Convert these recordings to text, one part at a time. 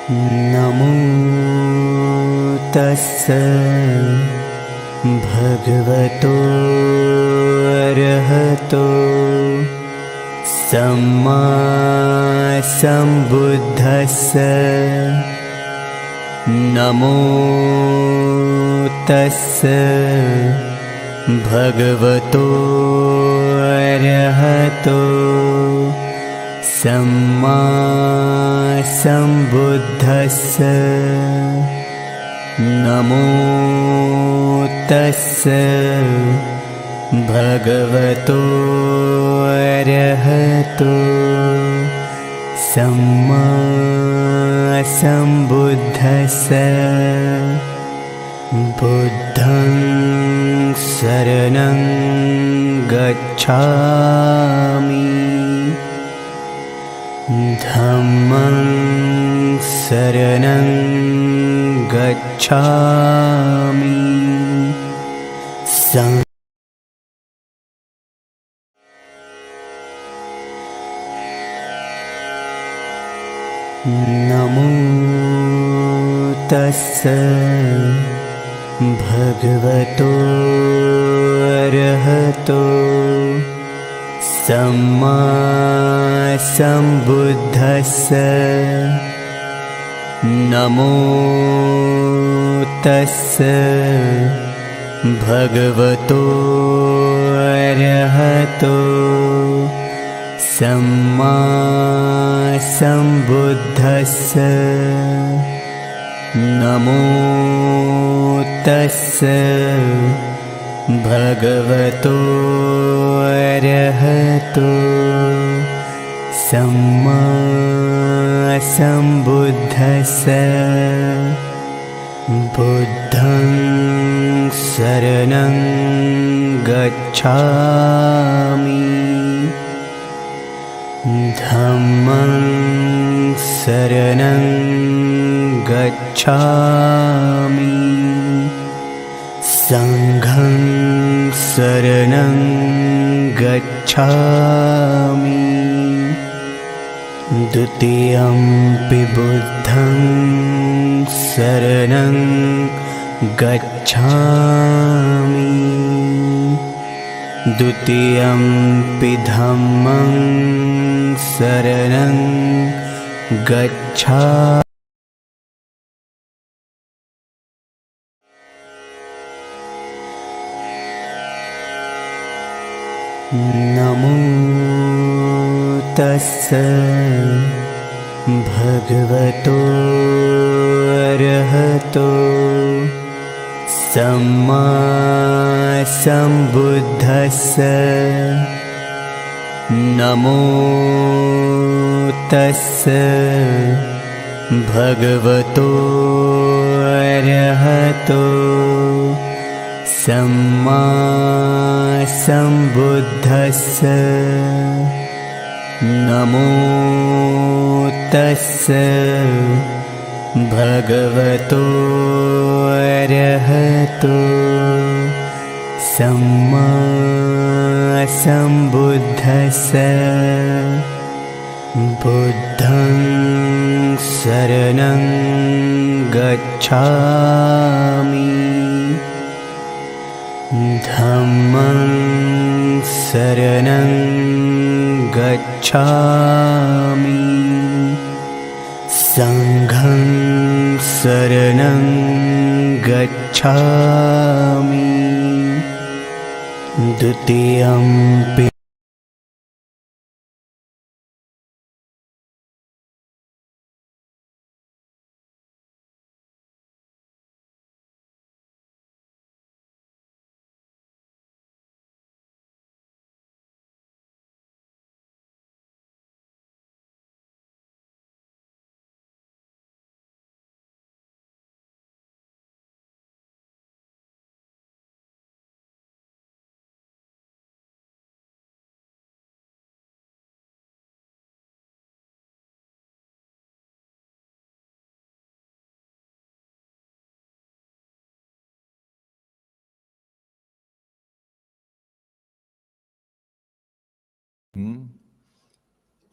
Namo tassa bhagavato arahato samma sambuddhassa. Namo tassa bhagavato arahato samma sambuddhassa. Namo tassa bhagavato arahato samma sambuddhassa. Buddhaṃ saraṇaṃ gacchāmi. Dhammaṃ saraṇaṃ gacchāmi. Namo tassa bhagavato arahato samma sambuddhassa. Namo tassa bhagavato arahato samma sambuddhassa. Namo tassa bhagavato arahato samma sambuddhassa. Buddhaṃ saraṇaṃ gacchāmi. Dhammaṃ saraṇaṃ gacchāmi. Sanghaṃ saraṇaṃ gacchāmi. Dutiyampi buddhaṃ saraṇaṃ gacchāmi. Dutiyampi dhammaṃ saraṇaṃ gacchāmi. Namo tassa bhagavato arahato samma sambuddhassa. Namo tassa bhagavato arahato samma sambuddhassa. Namo tassa bhagavato arahato samma sambuddhassa. Buddhaṃ saraṇaṃ gacchāmi. Dhammaṃ saraṇaṃ gacchāmi. Sanghaṃ saraṇaṃ gacchāmi. Dutiyampi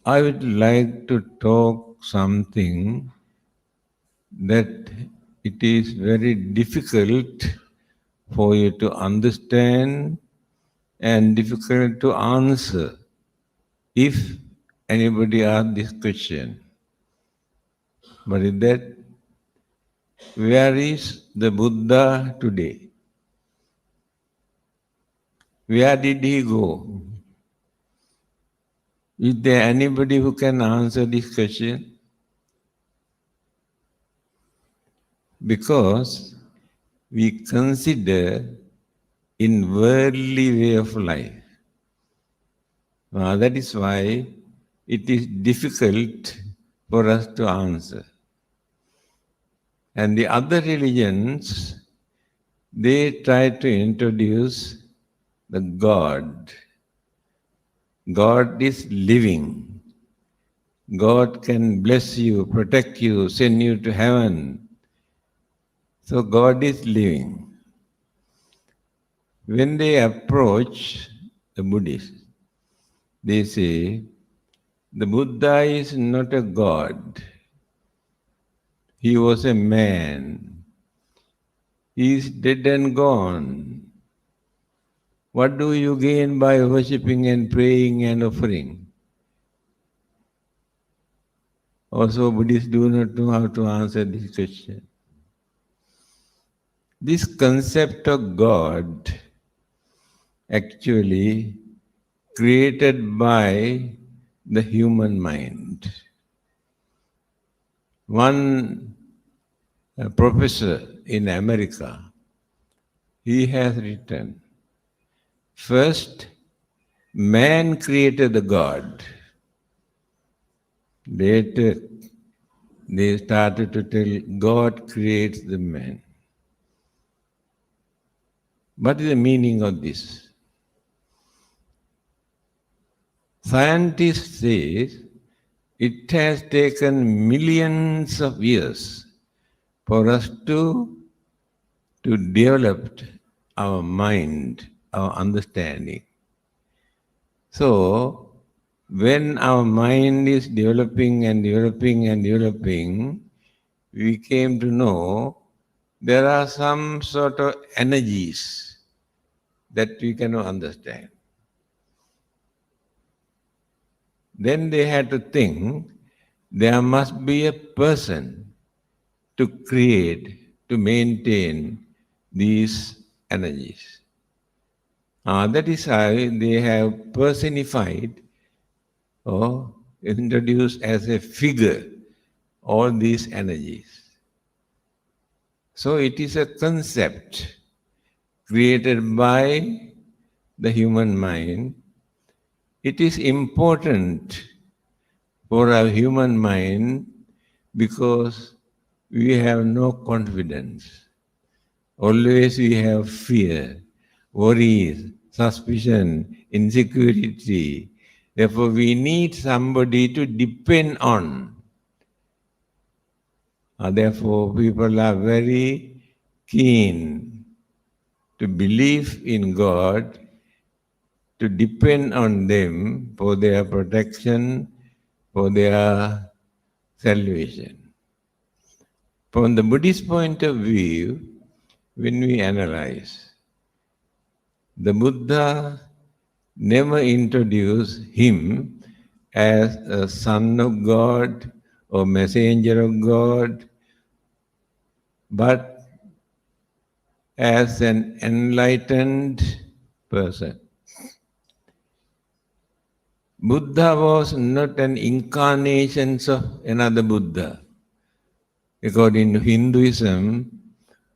I would like to talk something that it is very difficult for you to understand and difficult to answer if anybody asks this question. But is that where is the Buddha today? Where did he go? Is there anybody who can answer this question? Because we consider in worldly way of life. That is why it is difficult for us to answer. And the other religions, they try to introduce the God. God is living. God can bless you, protect you, send you to heaven. So God is living. When they approach the Buddhists, they say, the Buddha is not a God. He was a man. He is dead and gone. What do you gain by worshipping and praying and offering? Also, Buddhists do not know how to answer this question. This concept of God actually created by the human mind. One professor in America, he has written, first, man created the God. Later, they started to tell God creates the man. What is the meaning of this? Scientists say it has taken millions of years for us to develop our mind, our understanding. So, when our mind is developing and developing and developing, we came to know there are some sort of energies that we cannot understand. Then they had to think there must be a person to create, to maintain these energies. That is how they have personified or introduced as a figure all these energies. So it is a concept created by the human mind. It is important for our human mind because we have no confidence. Always we have fear, worries, suspicion, insecurity. Therefore, we need somebody to depend on. Therefore, people are very keen to believe in God, to depend on them for their protection, for their salvation. From the Buddhist point of view, when we analyze, the Buddha never introduced him as a son of God or messenger of God, but as an enlightened person. Buddha was not an incarnation of another Buddha. According to Hinduism,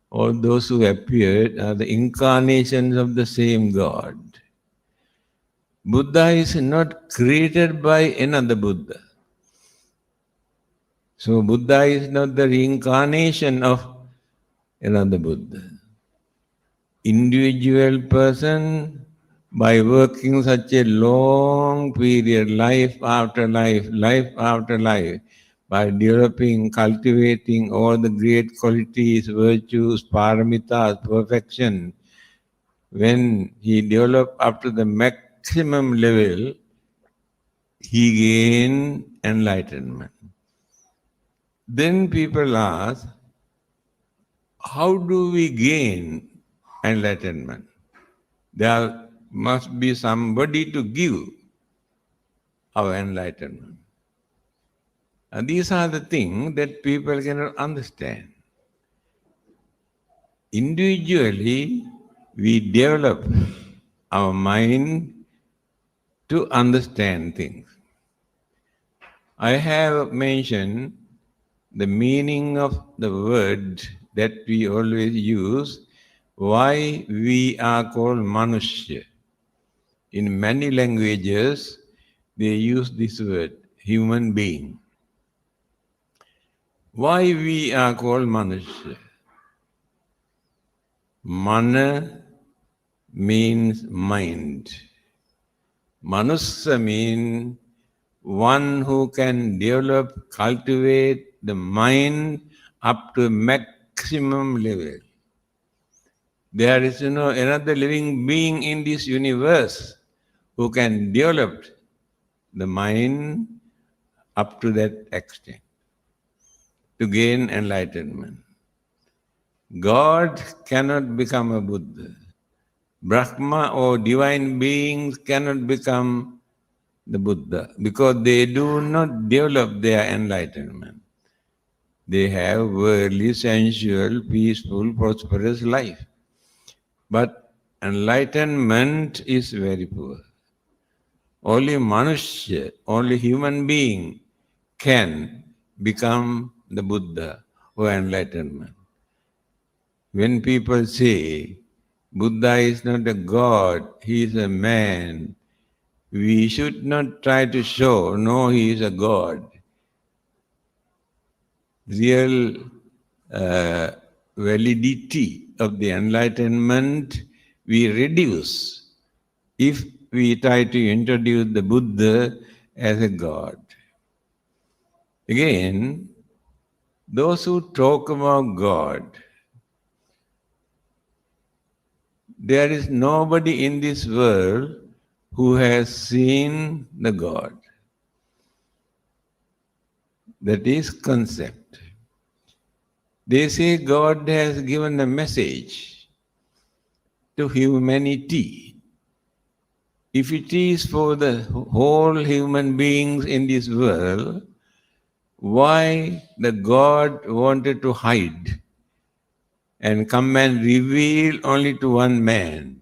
all those who appeared are the incarnations of the same God. Buddha is not created by another Buddha. So Buddha is not the reincarnation of another Buddha. Individual person, by working such a long period, life after life, by developing, cultivating all the great qualities, virtues, paramitas, perfection, when he developed up to the maximum level, he gained enlightenment. Then people ask, how do we gain enlightenment? There must be somebody to give our enlightenment. And these are the things that people cannot understand. Individually, we develop our mind to understand things. I have mentioned the meaning of the word that we always use, why we are called Manushya. In many languages, they use this word, human being. Why we are called Manushya? Mana means mind. Manusya means one who can develop, cultivate the mind up to a maximum level. There is another living being in this universe who can develop the mind up to that extent to gain enlightenment. God cannot become a Buddha. Brahma or divine beings cannot become the Buddha because they do not develop their enlightenment. They have worldly, sensual, peaceful, prosperous life. But enlightenment is very poor. Only Manushya, only human being can become the Buddha or enlightenment. When people say Buddha is not a god, he is a man, we should not try to show, no, he is a god. Real validity of the enlightenment we reduce if we try to introduce the Buddha as a god. Again, those who talk about God, there is nobody in this world who has seen the God. That is concept. They say God has given a message to humanity. If it is for the whole human beings in this world, why the God wanted to hide and come and reveal only to one man?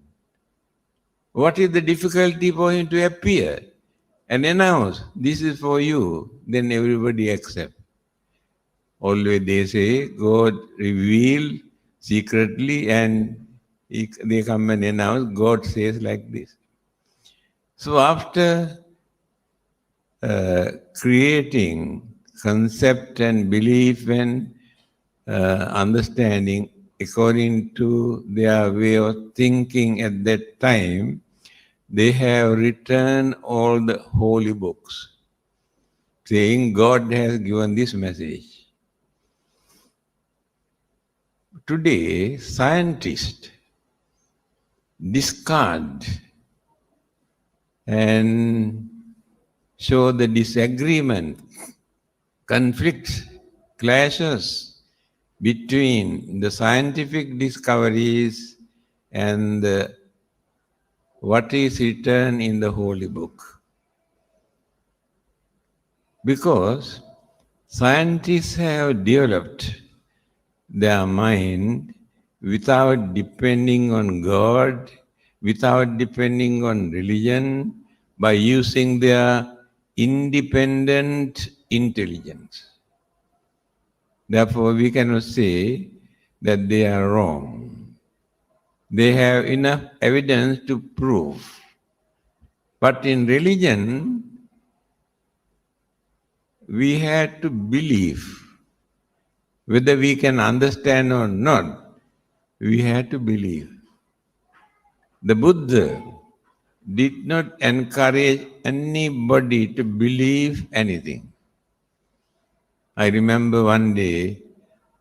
What is the difficulty for him to appear and announce, this is for you? Then everybody accepts. Always they say, God reveal secretly and they come and announce, God says like this. So after creating concept and belief and understanding according to their way of thinking at that time, they have written all the holy books, saying God has given this message. Today, scientists discard and show the disagreement, conflicts, clashes between the scientific discoveries and what is written in the holy book. Because scientists have developed their mind without depending on God, without depending on religion, by using their independent intelligence. Therefore, we cannot say that they are wrong. They have enough evidence to prove. But in religion, we had to believe. Whether we can understand or not, we had to believe. The Buddha did not encourage anybody to believe anything. I remember one day,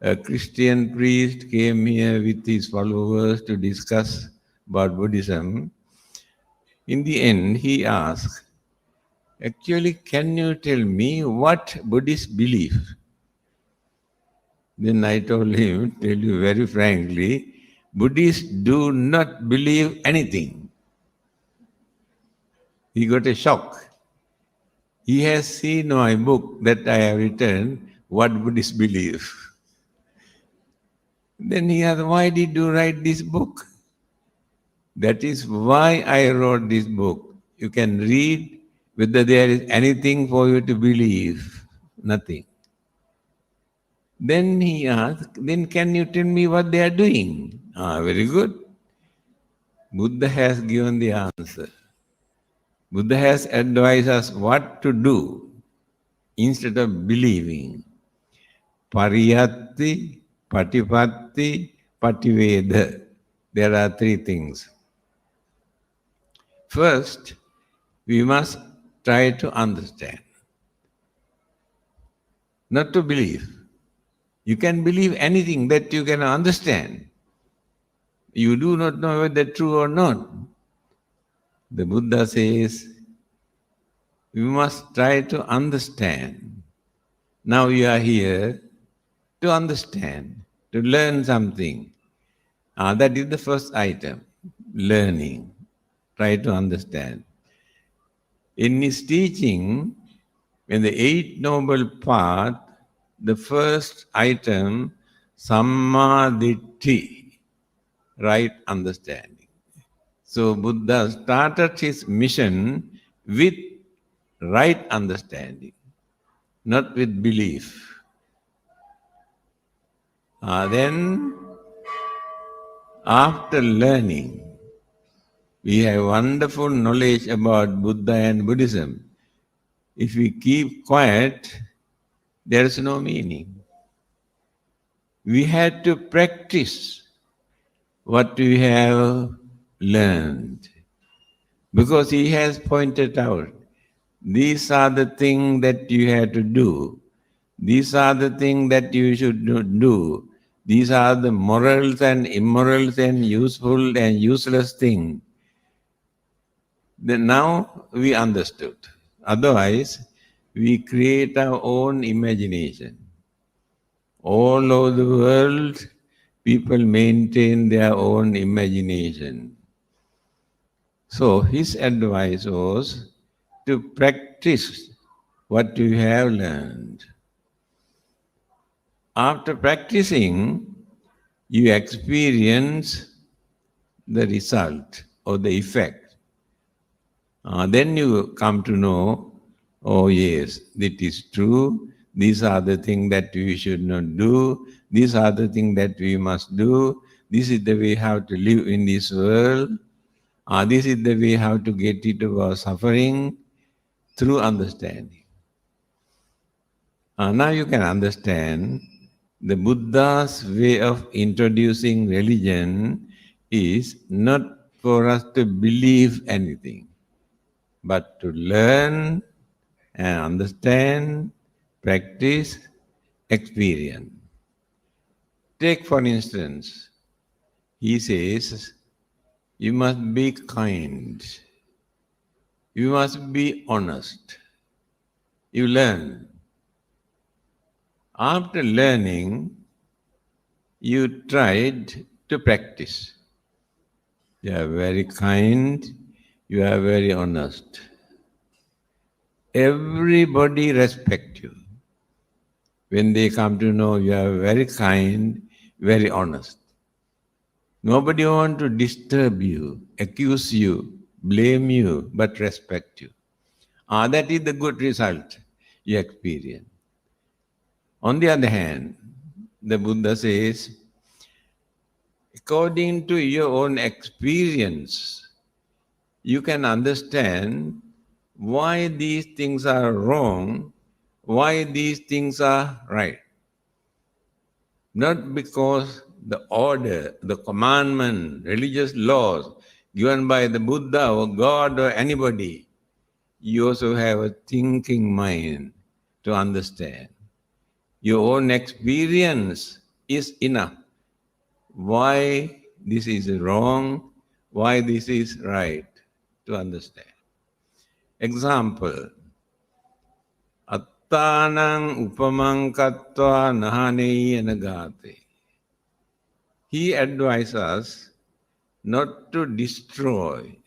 a Christian priest came here with his followers to discuss about Buddhism. In the end, he asked, actually, can you tell me what Buddhists believe? Then I told him, tell you very frankly, Buddhists do not believe anything. He got a shock. He has seen my book that I have written, What Buddhists Believe. Then he asked, why did you write this book? That is why I wrote this book. You can read whether there is anything for you to believe. Nothing. Then he asked, then can you tell me what they are doing? Very good. Buddha has given the answer. Buddha has advised us what to do instead of believing. Pariyatti, patipatti, pativeda. There are three things. First, we must try to understand, not to believe. You can believe anything that you can understand. You do not know whether true or not. The Buddha says, we must try to understand. Now you are here to understand, to learn something. That is the first item, learning. Try to understand. In his teaching, in the Eight Noble Path, the first item, sammaditthi, right understanding. So Buddha started his mission with right understanding, not with belief. Then, after learning, we have wonderful knowledge about Buddha and Buddhism. If we keep quiet, there is no meaning. We had to practice what we have learned, because he has pointed out, these are the things that you have to do. These are the things that you should not do. These are the morals and immorals and useful and useless things. Then now we understood. Otherwise, we create our own imagination. All over the world, people maintain their own imagination. So his advice was to practice what you have learned. After practicing, you experience the result or the effect. Then you come to know, oh yes, it is true. These are the things that we should not do. These are the things that we must do. This is the way how to live in this world. This is the way how to get rid of our suffering through understanding. Now you can understand the Buddha's way of introducing religion is not for us to believe anything, but to learn and understand, practice, experience. Take for instance, he says, you must be kind, you must be honest. You learn. After learning, you tried to practice. You are very kind, you are very honest. Everybody respects you. When they come to know you are very kind, very honest. Nobody wants to disturb you, accuse you, blame you, but respect you. That is the good result you experience. On the other hand, the Buddha says, according to your own experience, you can understand why these things are wrong, why these things are right. Not because the order, the commandment, religious laws given by the Buddha or God or anybody, you also have a thinking mind to understand. Your own experience is enough. Why this is wrong, why this is right, to understand. Example, Attanang upamang kattva nahanei anagate. He advises us not to destroy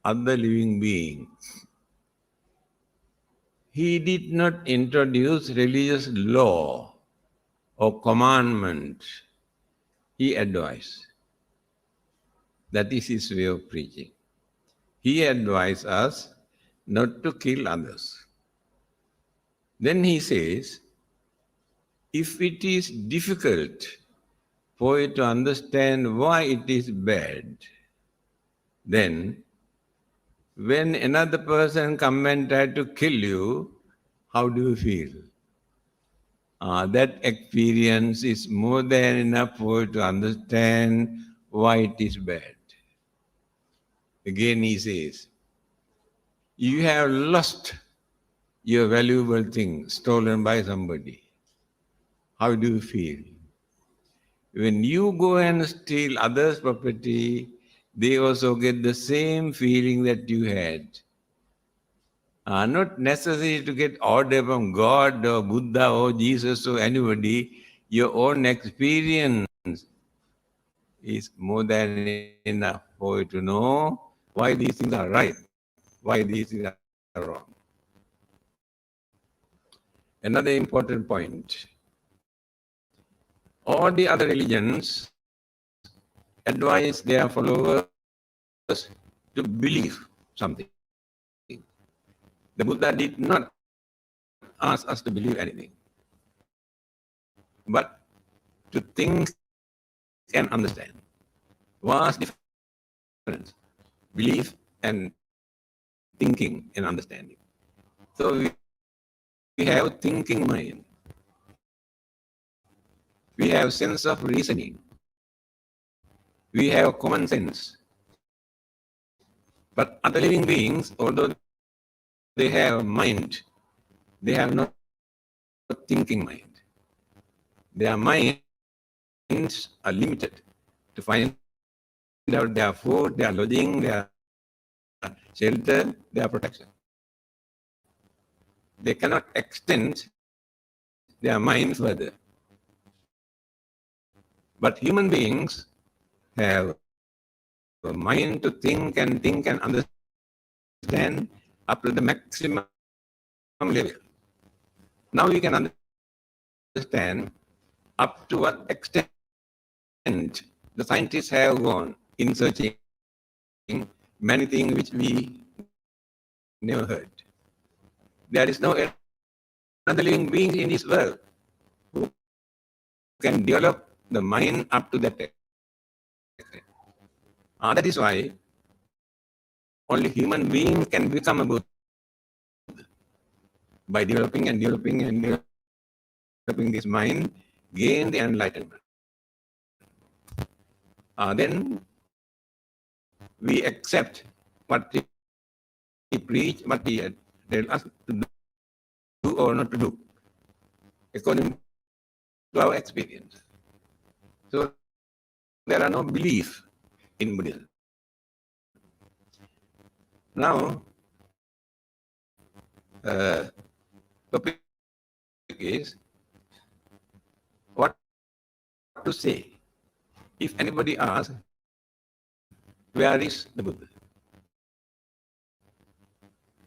other living beings. He did not introduce religious law or commandment. He advised. That is his way of preaching. He advised us not to kill others. Then he says, if it is difficult for you to understand why it is bad, then when another person come and try to kill you, how do you feel? That experience is more than enough for you to understand why it is bad. Again he says, you have lost your valuable thing stolen by somebody. How do you feel? When you go and steal others' property, they also get the same feeling that you had. Not necessary to get order from God or Buddha or Jesus or anybody. Your own experience is more than enough for you to know why these things are right, why these things are wrong. Another important point. All the other religions advise their followers to believe something. The Buddha did not ask us to believe anything, but to think and understand. Vast difference, belief and thinking and understanding. So we have thinking mind. We have sense of reasoning. We have common sense. But other living beings, although they have mind, they have no thinking mind. Their minds are limited to find out their food, their lodging, their shelter, their protection. They cannot extend their mind further. But human beings have a mind to think and understand up to the maximum level. Now we can understand up to what extent the scientists have gone in searching many things which we never heard. There is no other living being in this world who can develop the mind up to that extent. That is why only human beings can become a Buddha by developing this mind, gain the enlightenment. Then we accept what he preach, what he tell us to do or not to do, according to our experience. So there are no belief in Buddhism. Now, topic is what to say if anybody asks, where is the Buddha?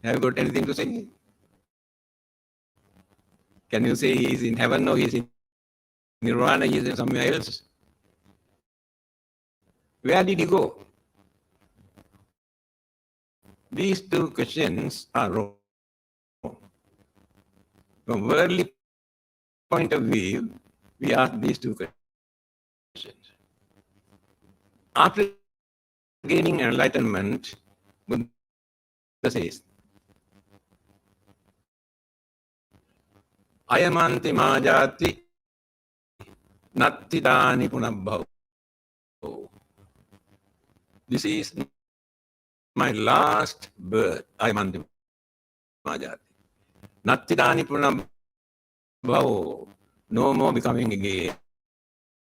Have you got anything to say? Can you say he is in heaven or he is in nirvana, he is in somewhere else? Where did he go? These two questions are wrong. From worldly point of view, we ask these two questions. After gaining enlightenment, Buddha says, Ayamanti majati nattidani punabhav. This is my last birth, Ayamanti majati. Nattidani punabhav. No more becoming again.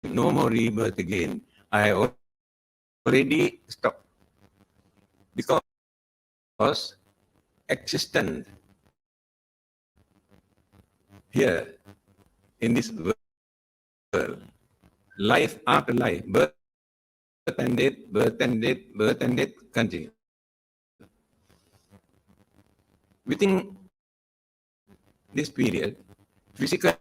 No more rebirth again. I have already stopped. Because existence here in this world, life after life, birth and death, birth and death, birth and death continue. Within this period, physically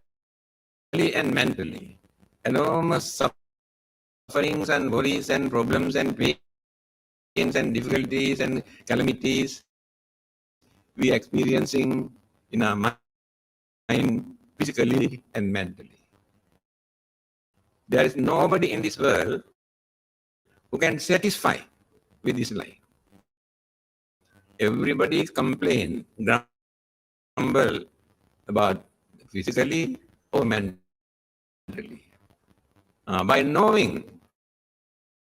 and mentally, enormous sufferings and worries and problems and pains and difficulties and calamities we are experiencing in our mind, physically and mentally. There is nobody in this world who can satisfy with this life. Everybody complain, grumble about physically or mentally. By knowing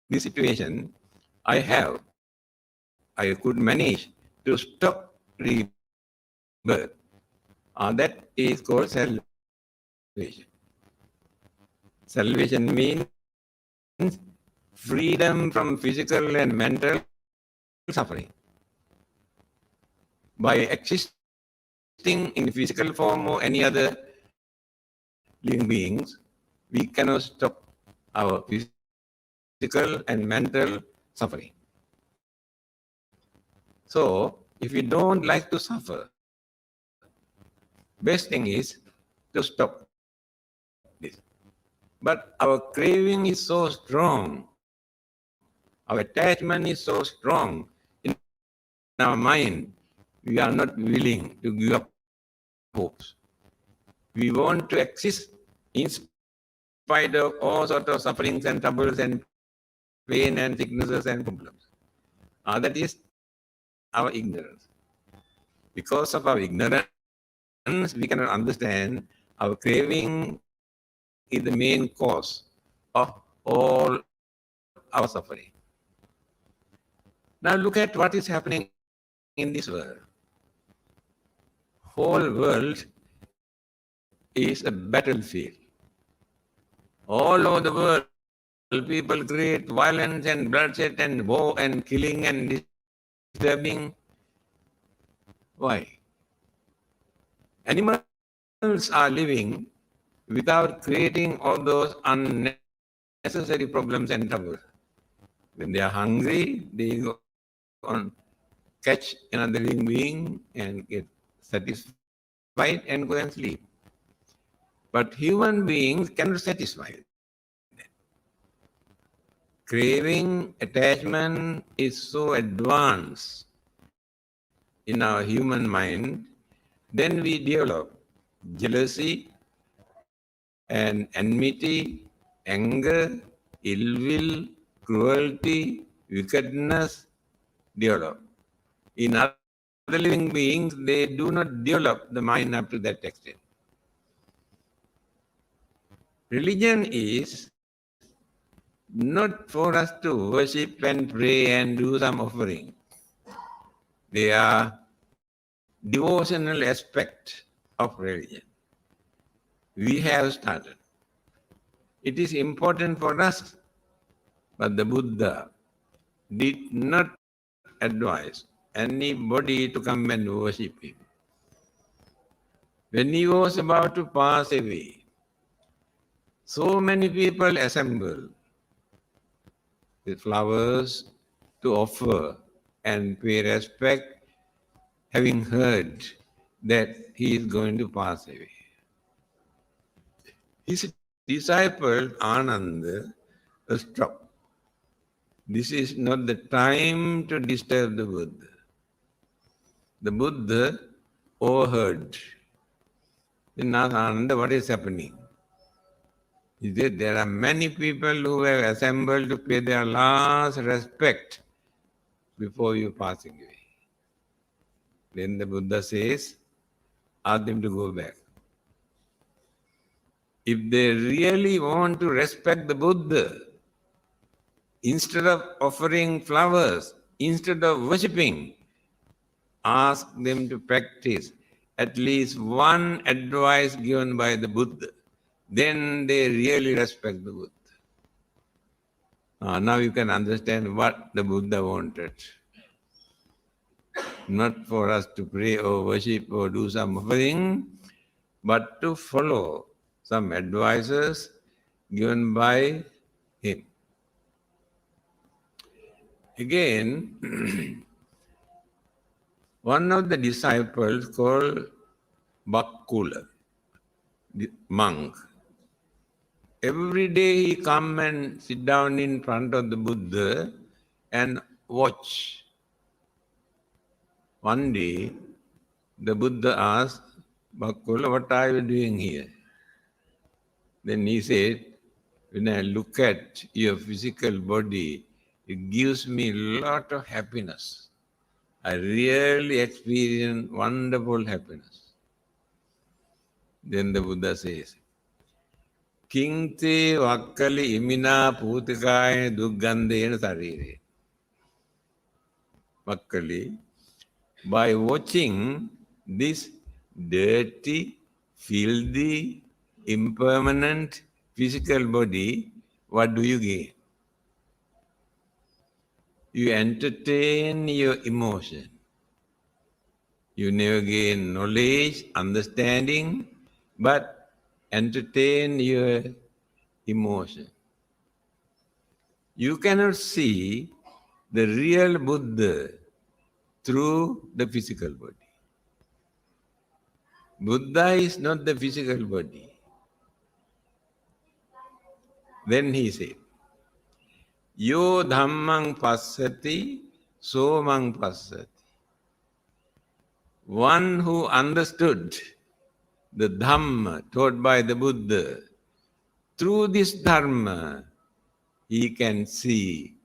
this situation, I could manage to stop rebirth. That is called salvation. Salvation means freedom from physical and mental suffering. By existing in physical form or any other living beings, we cannot stop our physical and mental suffering. So, if you don't like to suffer, best thing is to stop this. But our craving is so strong, our attachment is so strong in our mind, we are not willing to give up hopes. We want to exist in spite of all sorts of sufferings and troubles and pain and sicknesses and problems. That is our ignorance. Because of our ignorance, we cannot understand our craving is the main cause of all our suffering. Now look at what is happening in this world. Whole world is a battlefield. All over the world, people create violence and bloodshed and war and killing and disturbing. Why? Animals are living without creating all those unnecessary problems and troubles. When they are hungry, they go on catch another living being and get satisfied and go and sleep. But human beings cannot satisfy that. Craving, attachment is so advanced in our human mind, then we develop jealousy and enmity, anger, ill will, cruelty, wickedness develop. In other living beings, they do not develop the mind up to that extent. Religion is not for us to worship and pray and do some offering. They are devotional aspect of religion. We have started. It is important for us, but the Buddha did not advise anybody to come and worship him. When he was about to pass away, so many people assembled with flowers to offer and pay respect, having heard that he is going to pass away. His disciple Ananda stopped. This is not the time to disturb the Buddha. The Buddha overheard. Then asked Ananda, what is happening? He said, there are many people who have assembled to pay their last respect before you passing away. Then the Buddha says, ask them to go back. If they really want to respect the Buddha, instead of offering flowers, instead of worshipping, ask them to practice at least one advice given by the Buddha. Then they really respect the Buddha. Now you can understand what the Buddha wanted. Not for us to pray or worship or do some offering, but to follow some advices given by him. Again, one of the disciples called Bakkula, the monk, every day he come and sit down in front of the Buddha and watch. One day, the Buddha asked Bakkula, what are you doing here? Then he said, when I look at your physical body, it gives me a lot of happiness. I really experience wonderful happiness. Then the Buddha says, Kingte vakkali imina putikaya duggandena sarire. Vakkali, by watching this dirty, filthy, impermanent physical body, what do you gain? You entertain your emotion. You never gain knowledge, understanding, but entertain your emotion. You cannot see the real Buddha through the physical body. Buddha is not the physical body. Then he said, Yo dhammang passati, somang passati. One who understood the Dhamma taught by the Buddha, through this Dharma, he can see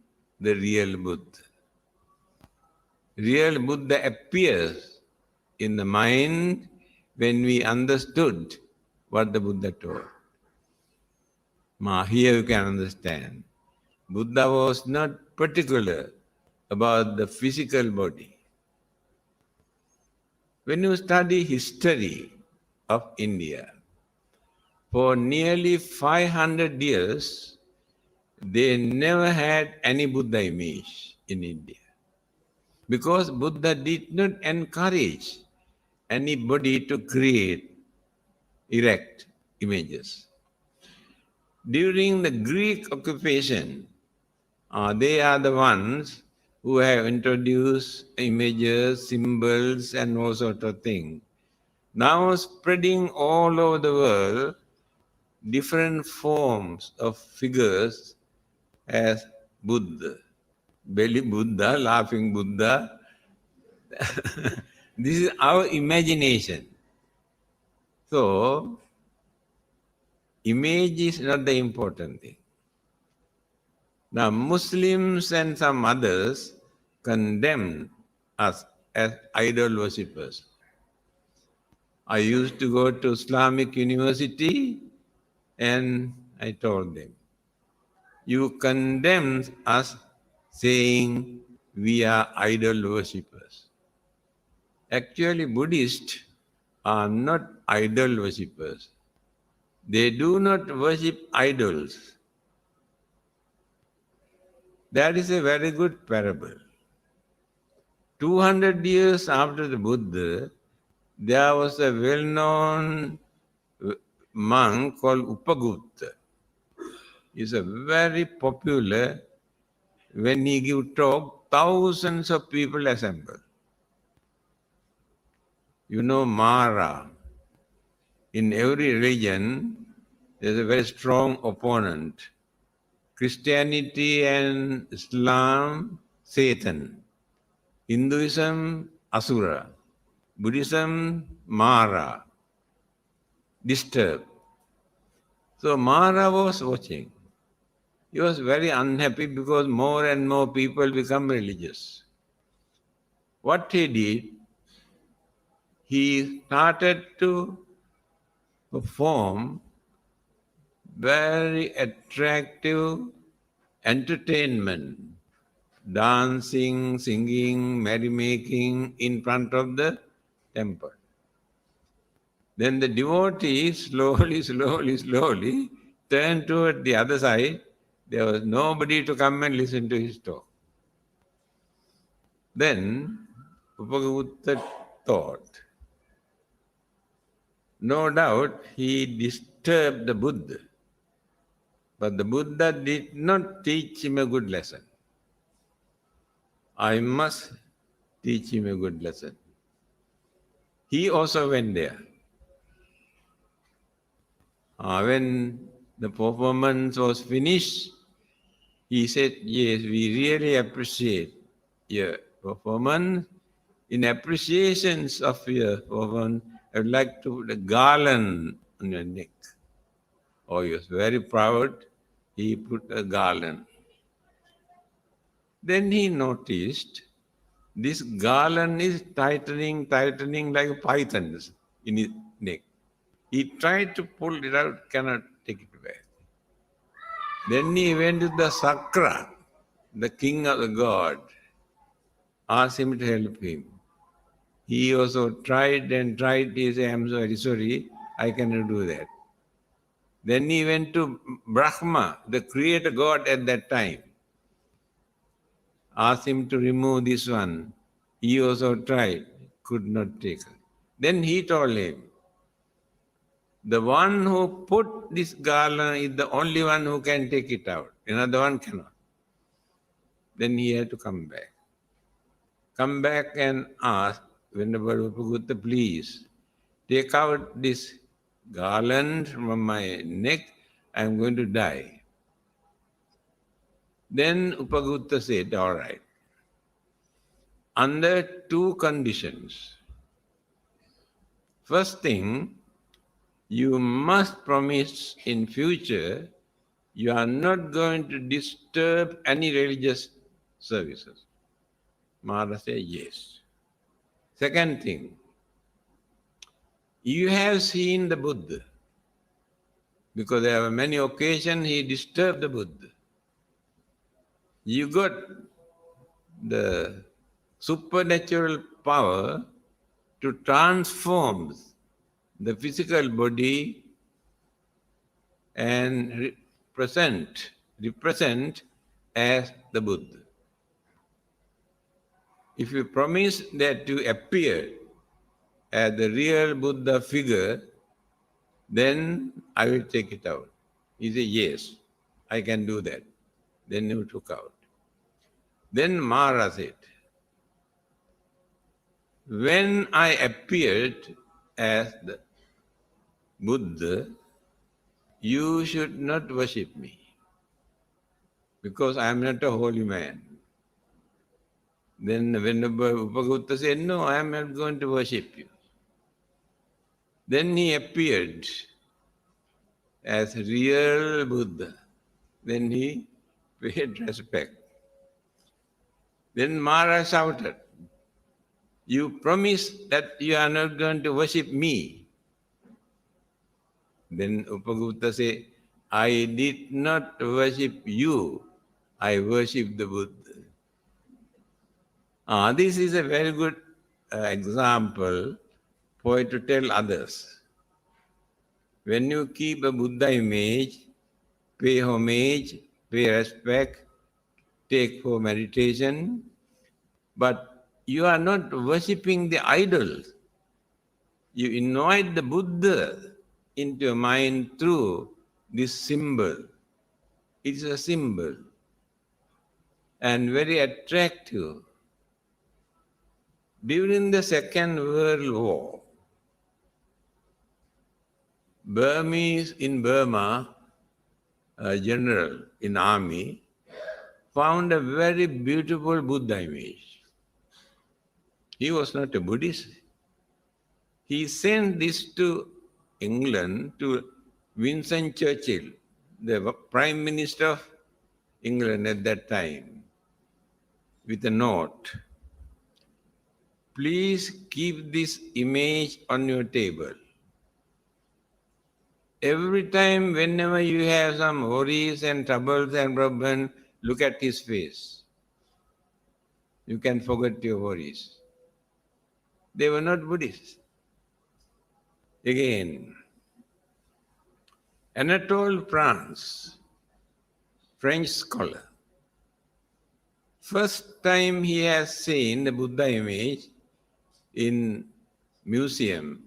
the real Buddha. Real Buddha appears in the mind when we understood what the Buddha taught. Now here you can understand. Buddha was not particular about the physical body. When you study history of India, for nearly 500 years, they never had any Buddha image in India. Because Buddha did not encourage anybody to erect images. During the Greek occupation, they are the ones who have introduced images, symbols, and all sorts of things. Now spreading all over the world, different forms of figures as Buddha. Belly Buddha, laughing Buddha. This is our imagination. So, image is not the important thing. Now, Muslims and some others condemn us as idol worshippers. I used to go to Islamic University and I told them, you condemn us saying we are idol worshippers. Actually, Buddhists are not idol worshippers. They do not worship idols. That is a very good parable. 200 years after the Buddha, there was a well-known monk called Upagutta. He's a very popular. When he give talk, thousands of people assemble. You know Mara. In every religion, there's a very strong opponent. Christianity and Islam, Satan. Hinduism, Asura. Buddhism, Mara. Disturbed. So Mara was watching. He was very unhappy because more and more people become religious. What he did, he started to perform very attractive entertainment, dancing, singing, merrymaking in front of the temple. Then the devotees slowly turned toward the other side. There was nobody to come and listen to his talk. Then Upagutta thought, No doubt he disturbed the Buddha, but the Buddha did not teach him a good lesson. I must teach him a good lesson. He also went there. When the performance was finished, he said, yes, we really appreciate your performance. In appreciations of your performance, I would like to put a garland on your neck. Oh, he was very proud. He put a garland. Then he noticed this garland is tightening like pythons in his neck. He tried to pull it out, cannot take it back. Then he went to the Sakra, the king of the god, asked him to help him. He also tried and tried. He said, I'm very sorry, I cannot do that. Then he went to Brahma, the creator god at that time, asked him to remove this one. He also tried, could not take it. Then he told him, the one who put this garland is the only one who can take it out. Another one cannot. Then he had to come back. Come back and ask, Venerable Upagutta, please take out this garland from my neck. I am going to die. Then Upagutta said, all right. Under two conditions. First thing, you must promise in future you are not going to disturb any religious services. Maharaj said, yes. Second thing, you have seen the Buddha, because there were many occasions he disturbed the Buddha. You got the supernatural power to transform the physical body and represent as the Buddha. If you promise that you appear as the real Buddha figure, then I will take it out. He said, yes, I can do that. Then he took out. Then Maharaj said, when I appeared as the Buddha, you should not worship me, because I am not a holy man. Then Venerable Upagutta said, no, I am not going to worship you. Then he appeared as real Buddha. Then he paid respect. Then Maharaj shouted, you promise that you are not going to worship me. Then Upagutta said, I did not worship you, I worship the Buddha. This is a very good example for you to tell others. When you keep a Buddha image, pay homage, pay respect, take for meditation, but you are not worshipping the idols. You invite the Buddha into your mind through this symbol. It is a symbol and very attractive. During the Second World War, Burmese in Burma, a general in army, found a very beautiful Buddha image. He was not a Buddhist. He sent this to England, to Winston Churchill, the Prime Minister of England at that time, with a note. Please keep this image on your table. Every time, whenever you have some worries and troubles and problems, look at his face. You can forget your worries. They were not Buddhists. Again, Anatole France, French scholar. First time he has seen the Buddha image in museum,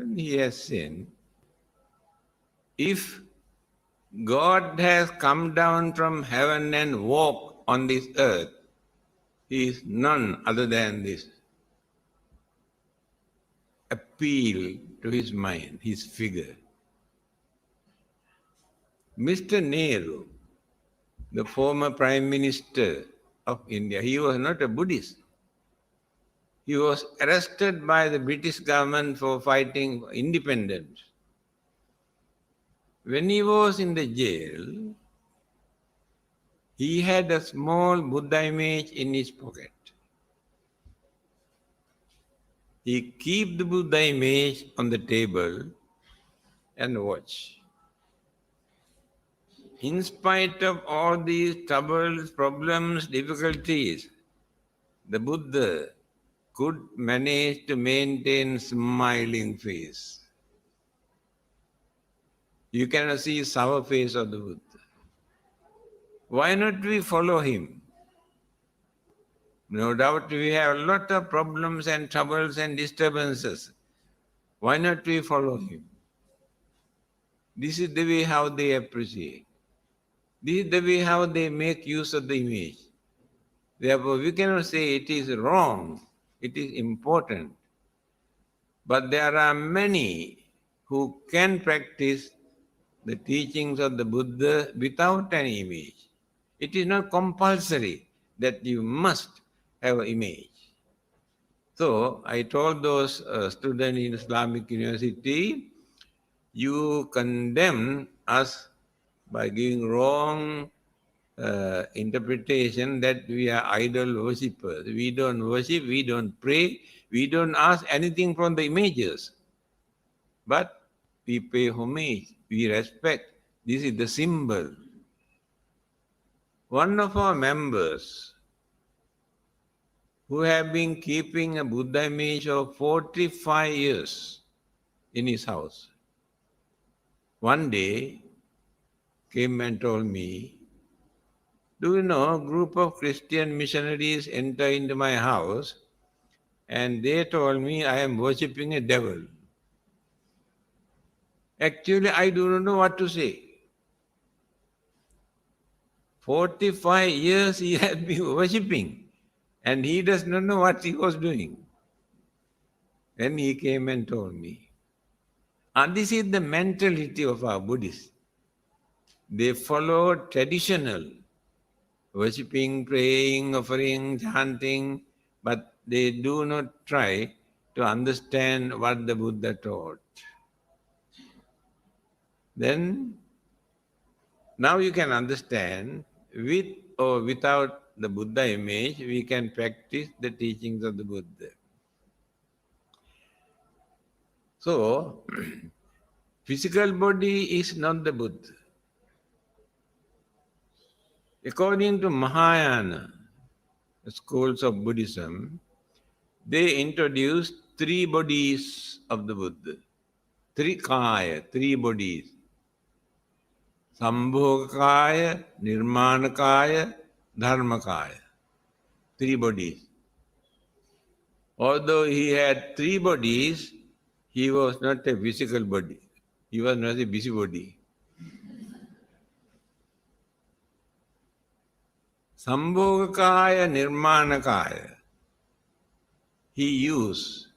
when he has sinned, if God has come down from heaven and walked on this earth, he is none other than this appeal to his mind, his figure. Mr. Nehru, the former Prime Minister of India, he was not a Buddhist. He was arrested by the British government for fighting for independence. When he was in the jail, he had a small Buddha image in his pocket. He keep the Buddha image on the table and watch. In spite of all these troubles, problems, difficulties, the Buddha could manage to maintain smiling face. You cannot see sour face of the Buddha. Why not we follow him? No doubt we have a lot of problems and troubles and disturbances. Why not we follow him? This is the way how they appreciate. This is the way how they make use of the image. Therefore, we cannot say it is wrong. It is important. But there are many who can practice the teachings of the Buddha without an image. It is not compulsory that you must have an image. So I told those students in Islamic University, you condemn us by giving wrong interpretation that we are idol worshippers. We don't worship, we don't pray, we don't ask anything from the images. But we pay homage, we respect. This is the symbol. One of our members who have been keeping a Buddha image of 45 years in his house, one day came and told me, do you know, a group of Christian missionaries enter into my house and they told me I am worshipping a devil. Actually, I do not know what to say. 45 years he has been worshipping and he does not know what he was doing. Then he came and told me. And this is the mentality of our Buddhists. They follow traditional worshipping, praying, offering, chanting, but they do not try to understand what the Buddha taught. Then, now you can understand, with or without the Buddha image, we can practice the teachings of the Buddha. So, physical body is not the Buddha. According to Mahayana schools of Buddhism, they introduced three bodies of the Buddha. Three kaya, three bodies. Sambhogakaya, Nirmanakaya, Dharmakaya. Three bodies. Although he had three bodies, he was not a physical body. He was not a busybody. Sambhogakaya, Nirmanakaya. He used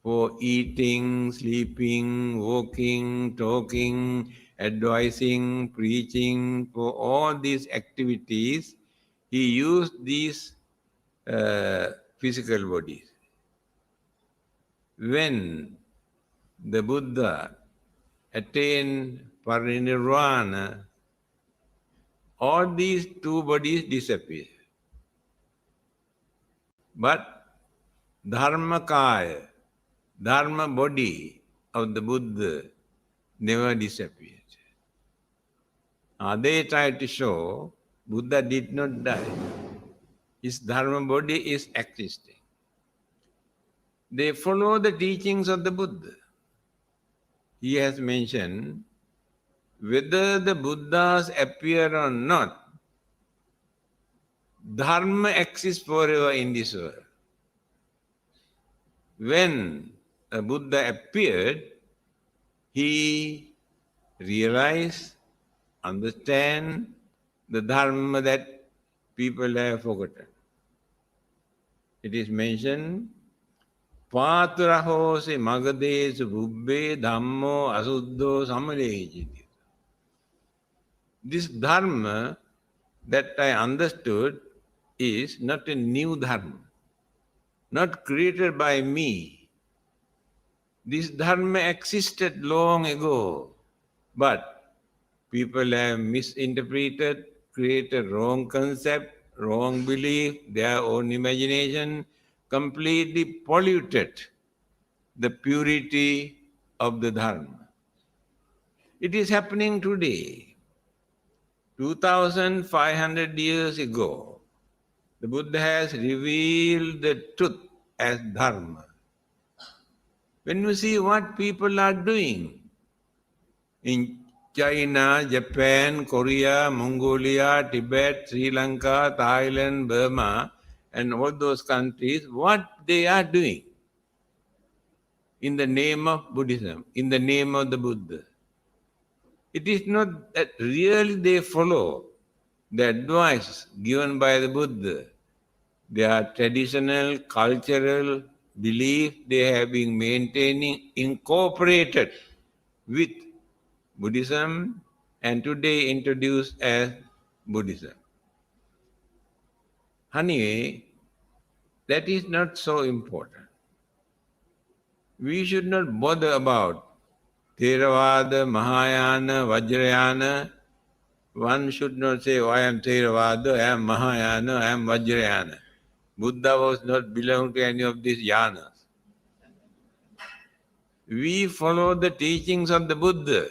for eating, sleeping, walking, talking, advising, preaching, for all these activities, he used these physical bodies. When the Buddha attained parinirvana, all these two bodies disappear. But Dharmakaya, Dharma body of the Buddha never disappeared. They tried to show Buddha did not die. His Dharma body is existing. They follow the teachings of the Buddha. He has mentioned, whether the Buddhas appear or not, Dharma exists forever in this world. When a Buddha appeared, he realized, understand the dharma that people have forgotten. It is mentioned, Paturahose magadesu bubbe dhammo asuddho samalejiti. This dharma that I understood is not a new dharma, not created by me. This dharma existed long ago, but people have misinterpreted, created wrong concept, wrong belief, their own imagination, completely polluted the purity of the dharma. It is happening today. 2500 years ago, the Buddha has revealed the truth as dharma. When you see what people are doing in China, Japan, Korea, Mongolia, Tibet, Sri Lanka, Thailand, Burma, and all those countries, what they are doing in the name of Buddhism, in the name of the Buddha. It is not that really they follow the advice given by the Buddha. Their traditional, cultural belief they have been maintaining, incorporated with Buddhism, and today introduced as Buddhism. Anyway, that is not so important. We should not bother about Theravada, Mahayana, Vajrayana. One should not say, oh, I am Theravada, I am Mahayana, I am Vajrayana. Buddha was not belong to any of these yanas. We follow the teachings of the Buddha.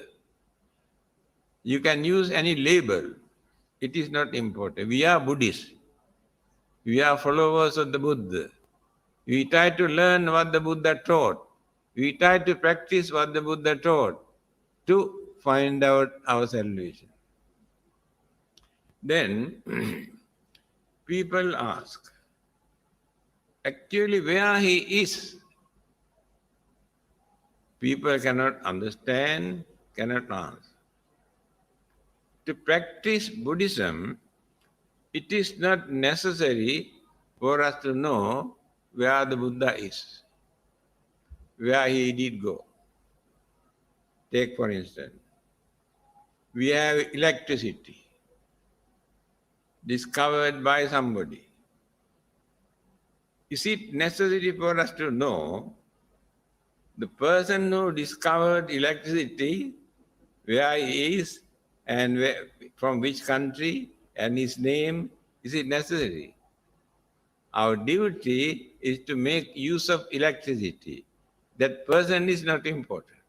You can use any label. It is not important. We are Buddhists. We are followers of the Buddha. We try to learn what the Buddha taught. We try to practice what the Buddha taught to find out our salvation. Then people ask, actually where he is? People cannot understand, cannot answer. To practice Buddhism, it is not necessary for us to know where the Buddha is, where he did go. Take for instance, we have electricity discovered by somebody. Is it necessary for us to know the person who discovered electricity, where he is and where, from which country and his name? Is it necessary? Our duty is to make use of electricity. That person is not important.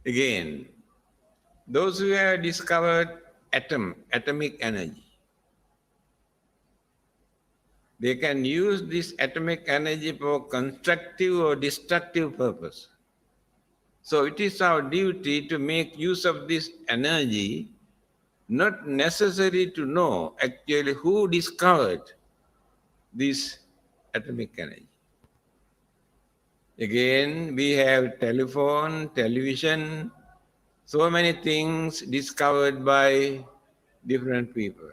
Again, those who have discovered atomic energy, they can use this atomic energy for constructive or destructive purpose. So it is our duty to make use of this energy, not necessary to know actually who discovered this atomic energy. Again, we have telephone, television, so many things discovered by different people.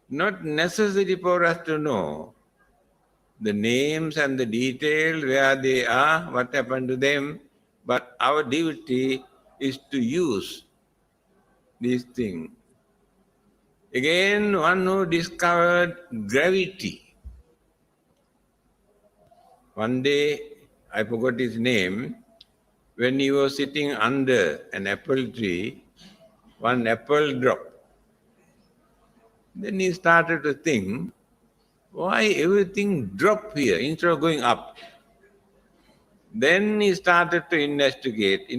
Not necessary for us to know the names and the details, where they are, what happened to them, but our duty is to use these things. Again, one who discovered gravity. One day, I forgot his name, when he was sitting under an apple tree, one apple dropped. Then he started to think, why everything dropped here instead of going up? Then he started to investigate,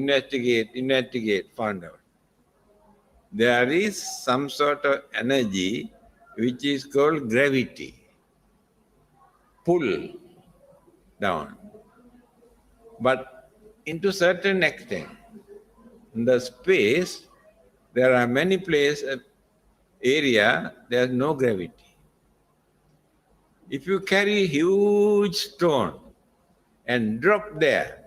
found out. There is some sort of energy which is called gravity. Pull down. But into certain extent, in the space, there are many places, area, there is no gravity. If you carry huge stone and drop there.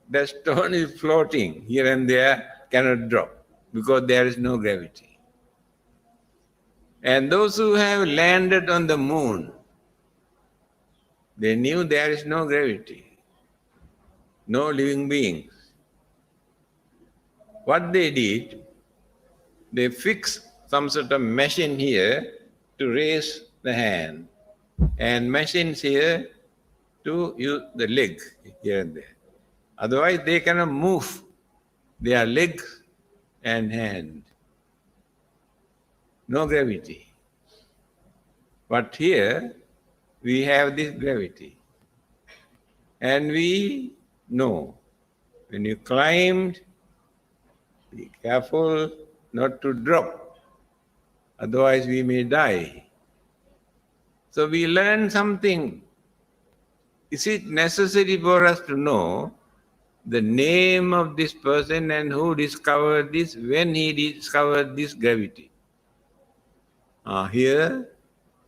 The stone is floating here and there, cannot drop because there is no gravity. And those who have landed on the moon, they knew there is no gravity, no living beings. What they did, they fixed some sort of machine here to raise the hand, and machines here to use the leg here and there. Otherwise, they cannot move their legs and hand. No gravity. But here, we have this gravity. And we know, when you climbed, be careful not to drop. Otherwise, we may die. So we learn something. Is it necessary for us to know the name of this person and who discovered this, when he discovered this gravity? Here,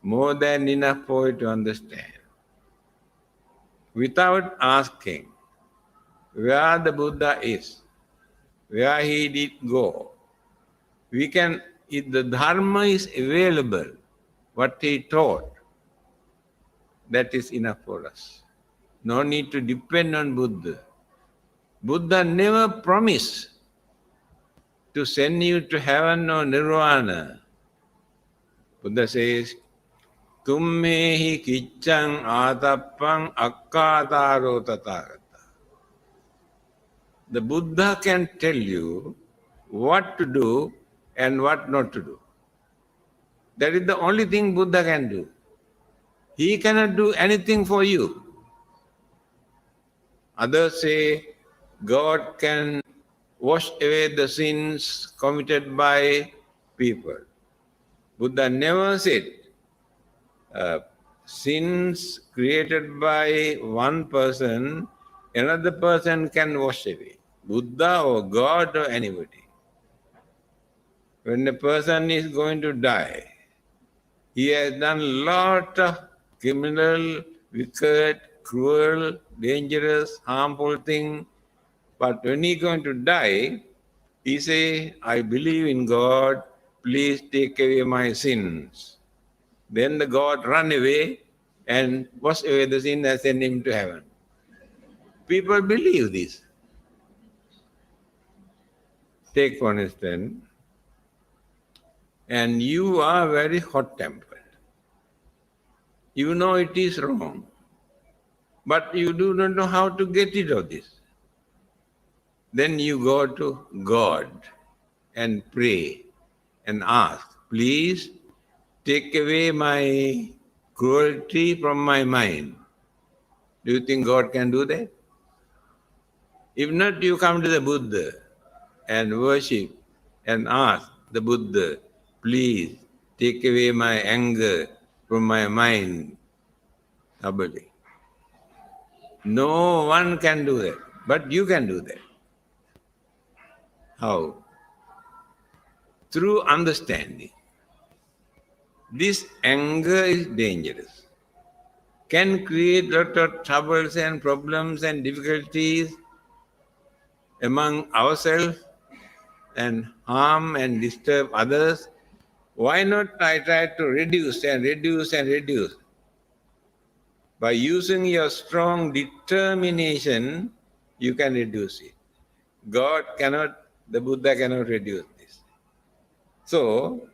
more than enough for you to understand. Without asking where the Buddha is, where he did go, we can, if the Dharma is available, what he taught, that is enough for us. No need to depend on Buddha. Buddha never promised to send you to heaven or nirvana. Buddha says, Tummehi kiccang atappang akkataro tathagata. The Buddha can tell you what to do and what not to do. That is the only thing Buddha can do. He cannot do anything for you. Others say God can wash away the sins committed by people. Buddha never said sins created by one person, another person can wash away. Buddha or God or anybody. When a person is going to die, he has done a lot of criminal, wicked, cruel, dangerous, harmful thing. But when he is going to die, he say, I believe in God, please take away my sins. Then the God run away and wash away the sin and send him to heaven. People believe this. Take for instance, and you are very hot-tempered. You know it is wrong, but you do not know how to get rid of this. Then you go to God and pray and ask, please take away my cruelty from my mind. Do you think God can do that? If not, you come to the Buddha and worship and ask the Buddha, please take away my anger from my mind. Nobody. No one can do that, but you can do that. How? Through understanding. This anger is dangerous. Can create a lot of troubles and problems and difficulties among ourselves and harm and disturb others. Why not I try to reduce and reduce and reduce? By using your strong determination, you can reduce it. God cannot, the Buddha cannot reduce this. So,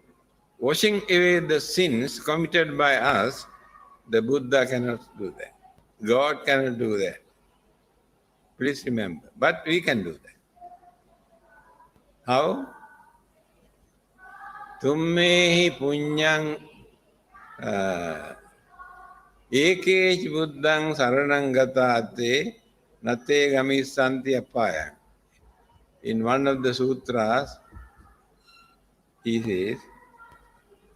washing away the sins committed by us, the Buddha cannot do that. God cannot do that. Please remember. But we can do that. How? Tummehi punyang ekech buddhang saranang gatate nate gamissanti appayang. In one of the sutras, he says,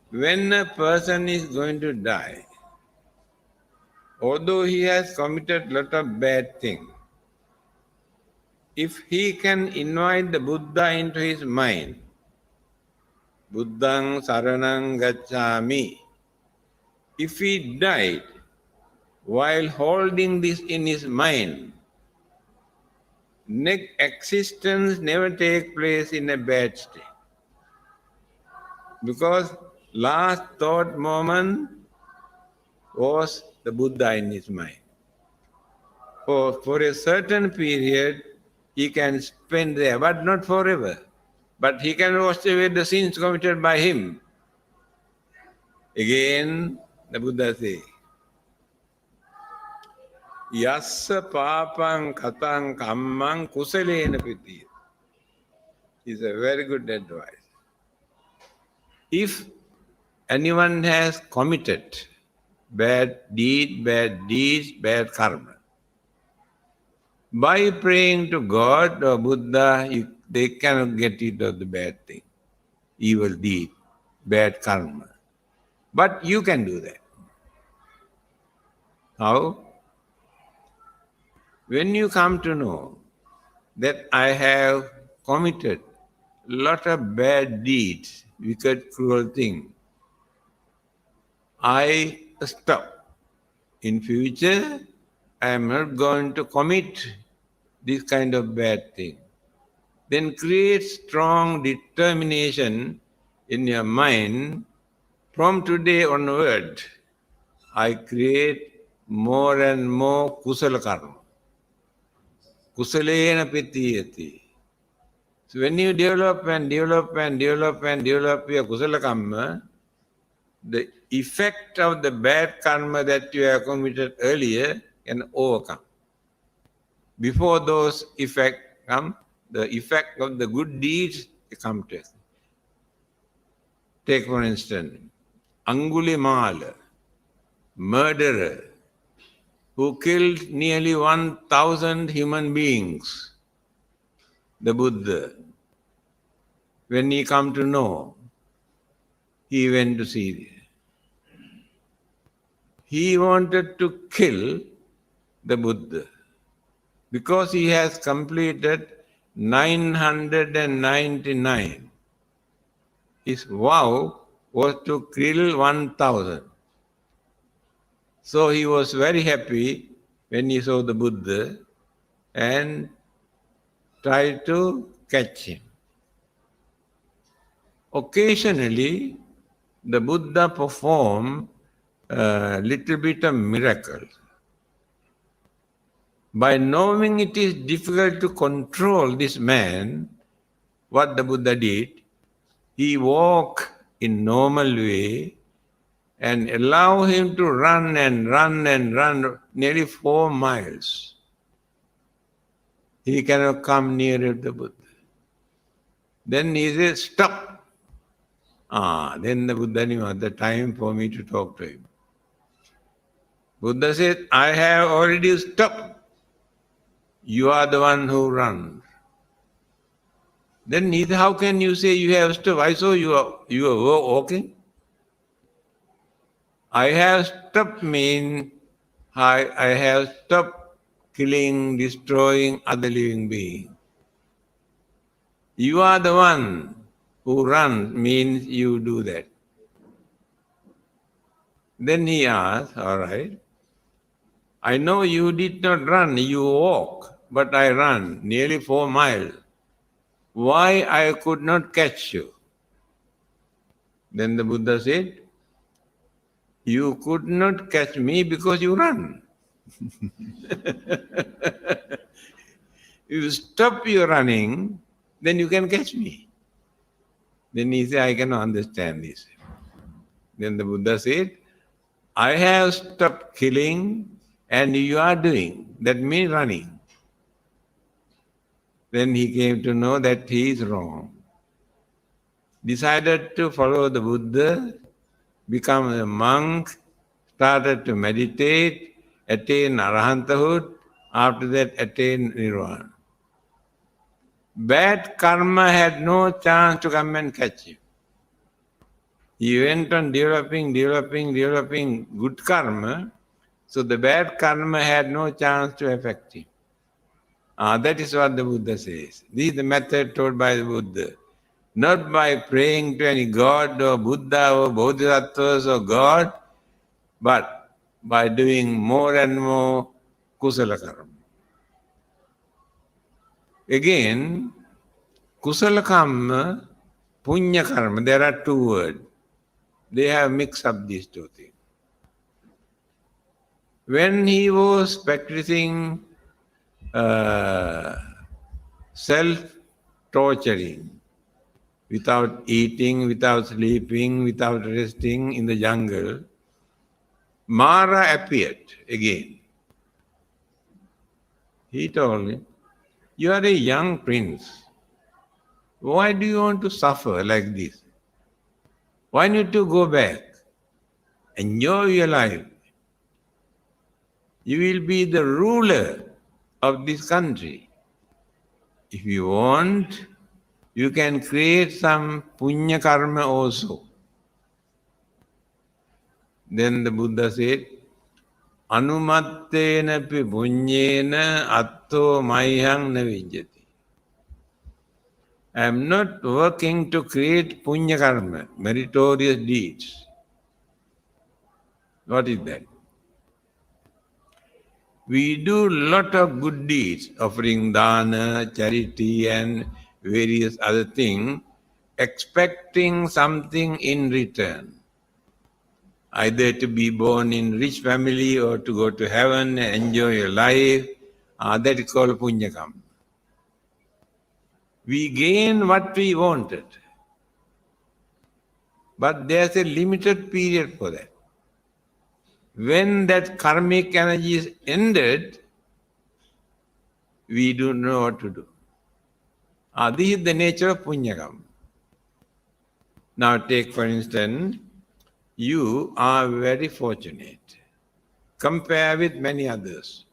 when a person is going to die, although he has committed a lot of bad things, if he can invite the Buddha into his mind, Buddhang saranang gacchami, if he died while holding this in his mind, existence never takes place in a bad state. Because last thought moment was the Buddha in his mind. For a certain period, he can spend there, but not forever. But he can wash away the sins committed by him. Again, the Buddha says, Yassa papang katang kammang kusalena piti. Is a very good advice. If anyone has committed bad deeds, bad karma, by praying to God or Buddha, they cannot get rid of the bad thing, evil deed, bad karma. But you can do that. How? When you come to know that I have committed a lot of bad deeds, wicked, cruel things, I stop. In future, I am not going to commit this kind of bad thing. Then create strong determination in your mind. From today onward, I create more and more kusala karma. Kusalena pitiyati. So when you develop your kusala karma, the effect of the bad karma that you have committed earlier can overcome. Before those effects come, the effect of the good deeds come to us. Take for instance, Angulimala, murderer, who killed nearly 1,000 human beings. The Buddha, when he come to know, he went to see. He wanted to kill the Buddha because he has completed 999. His vow was to kill 1,000. So he was very happy when he saw the Buddha and tried to catch him. Occasionally, the Buddha performed a little bit of miracle. By knowing it is difficult to control this man, what the Buddha did, he walked in normal way and allow him to run nearly 4 miles. He cannot come nearer the Buddha. Then he said, stop. Then the Buddha knew at the time for me to talk to him. Buddha said, I have already stopped. You are the one who runs. Then he said, how can you say you have stopped? I saw you are walking. I have stopped means I have stopped killing, destroying other living beings. You are the one who runs means you do that. Then he asked, all right, I know you did not run, you walk, but I ran nearly 4 miles. Why I could not catch you? Then the Buddha said, you could not catch me because you run. If you stop your running, then you can catch me. Then he said, I cannot understand this. Then the Buddha said, I have stopped killing and you are doing. That means running. Then he came to know that he is wrong. Decided to follow the Buddha, become a monk, started to meditate, attain arahanthood, after that attain nirvana. Bad karma had no chance to come and catch him. He went on developing good karma, so the bad karma had no chance to affect him. That is what the Buddha says. This is the method taught by the Buddha. Not by praying to any god or Buddha or Bodhisattvas or God, but by doing more and more kusala karma. Again, kusala karma, punya karma, there are two words. They have mixed up these two things. When he was practicing self-torturing, without eating, without sleeping, without resting in the jungle, Mara appeared again. He told him, "You are a young prince. Why do you want to suffer like this? Why need to go back? Enjoy your life. You will be the ruler of this country. If you want, you can create some punya karma also." Then the Buddha said, "Anumattena pi punyena atto mayhang na vijjati." I am not working to create punya karma, meritorious deeds. What is that? We do lot of good deeds, offering dana, charity and various other things, expecting something in return. Either to be born in rich family or to go to heaven and enjoy your life. That is called punya karma. We gain what we wanted. But there's a limited period for that. When that karmic energy is ended, we don't know what to do. This is the nature of punya karma. Now take for instance, you are very fortunate. Compare with many others.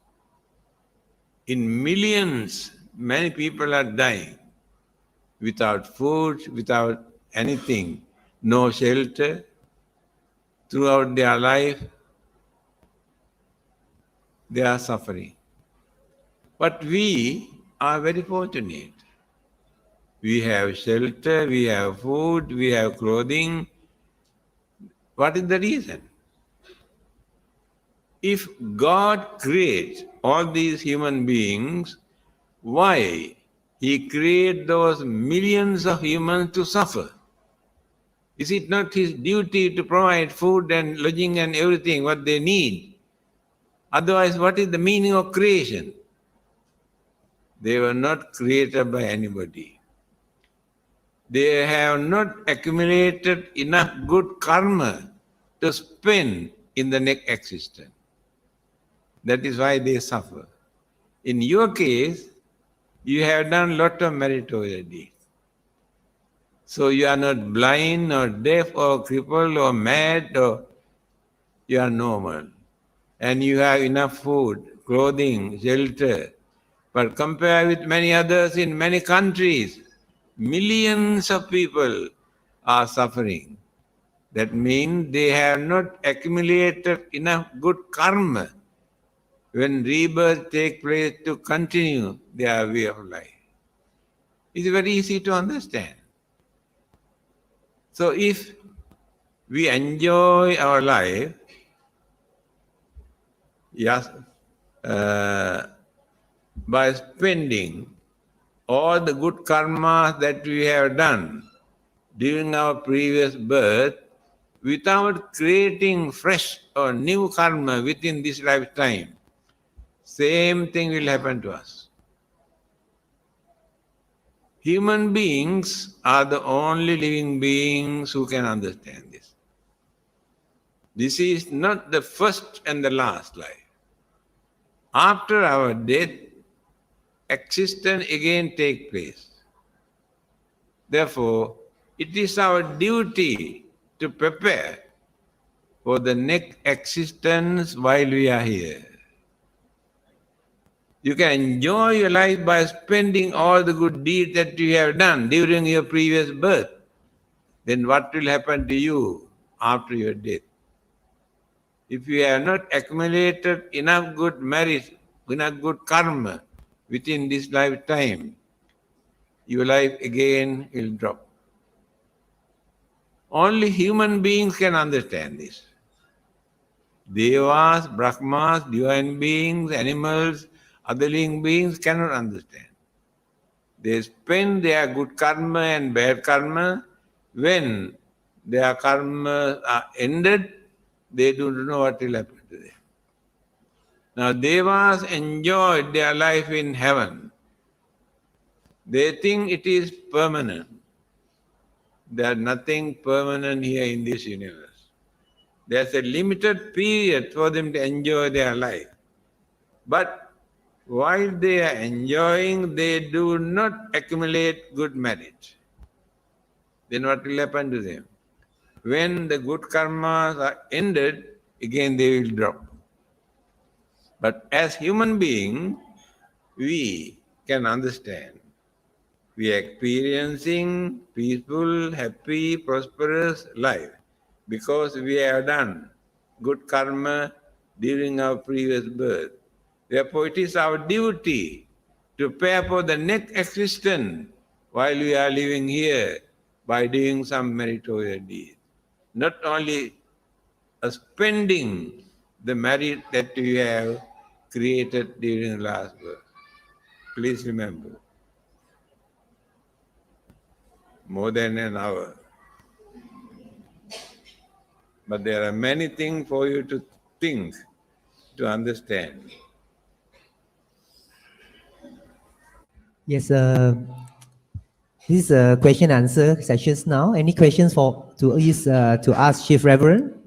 In millions, many people are dying without food, without anything, no shelter throughout their life. They are suffering. But we are very fortunate. We have shelter, we have food, we have clothing. What is the reason? If God creates all these human beings, why He created those millions of humans to suffer? Is it not His duty to provide food and lodging and everything what they need? Otherwise, what is the meaning of creation? They were not created by anybody. They have not accumulated enough good karma to spend in the next existence. That is why they suffer. In your case, you have done a lot of meritorious deeds. So you are not blind or deaf or crippled or mad, or you are normal. And you have enough food, clothing, shelter. But compare with many others in many countries, millions of people are suffering. That means they have not accumulated enough good karma when rebirth takes place to continue their way of life. It's very easy to understand. So if we enjoy our life, yes, by spending all the good karma that we have done during our previous birth, without creating fresh or new karma within this lifetime, same thing will happen to us. Human beings are the only living beings who can understand this. This is not the first and the last life. After our death, existence again takes place. Therefore, it is our duty to prepare for the next existence while we are here. You can enjoy your life by spending all the good deeds that you have done during your previous birth. Then what will happen to you after your death? If you have not accumulated enough good merit, enough good karma within this lifetime, your life again will drop. Only human beings can understand this. Devas, Brahmas, divine beings, animals, other living beings cannot understand. They spend their good karma and bad karma. When their karma are ended, they don't know what will happen to them. Now, Devas enjoyed their life in heaven. They think it is permanent. There's nothing permanent here in this universe. There's a limited period for them to enjoy their life. But while they are enjoying, they do not accumulate good merit. Then what will happen to them? When the good karmas are ended, again they will drop. But as human beings, we can understand. We are experiencing peaceful, happy, prosperous life because we have done good karma during our previous birth. Therefore, it is our duty to prepare for the next existence while we are living here by doing some meritorious deed. Not only spending the merit that we have created during the last birth. Please remember, more than an hour. But there are many things for you to think, to understand. Yes, this is question and answer sessions now. Any questions to ask Chief Reverend?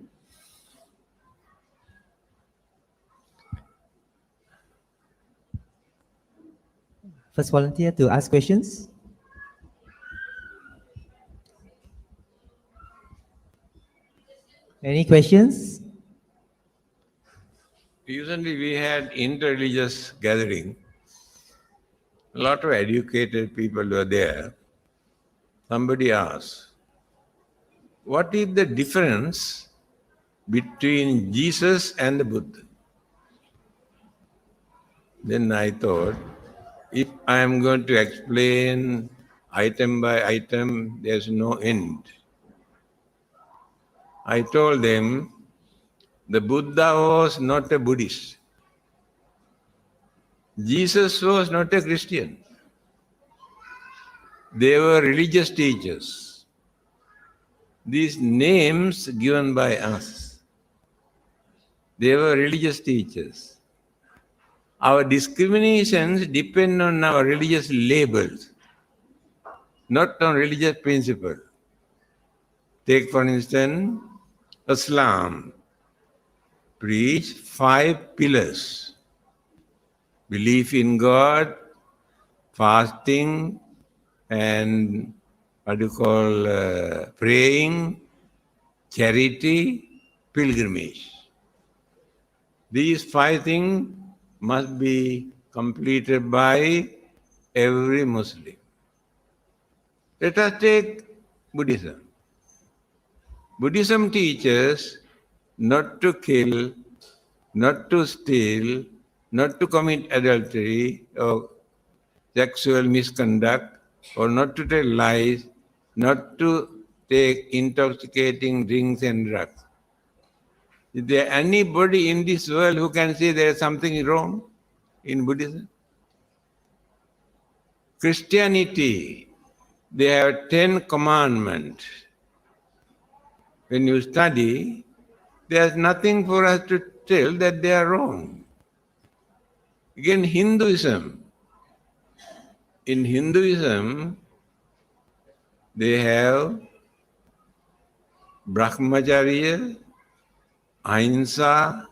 First volunteer to ask questions. Any questions? Recently we had interreligious gathering. A lot of educated people were there. Somebody asked, what is the difference between Jesus and the Buddha? Then I thought, if I am going to explain item by item, there's no end. I told them, the Buddha was not a Buddhist. Jesus was not a Christian. They were religious teachers. These names given by us, they were religious teachers. Our discriminations depend on our religious labels, not on religious principle. Take for instance, Islam preach 5 pillars: belief in God, fasting, and praying, charity, pilgrimage. These 5 things must be completed by every Muslim. Let us take Buddhism. Buddhism teaches not to kill, not to steal, not to commit adultery or sexual misconduct, or not to tell lies, not to take intoxicating drinks and drugs. Is there anybody in this world who can say there is something wrong in Buddhism? Christianity, they have 10 commandments. When you study, there's nothing for us to tell that they are wrong. Again, Hinduism. In Hinduism, they have Brahmacharya, Ahimsa,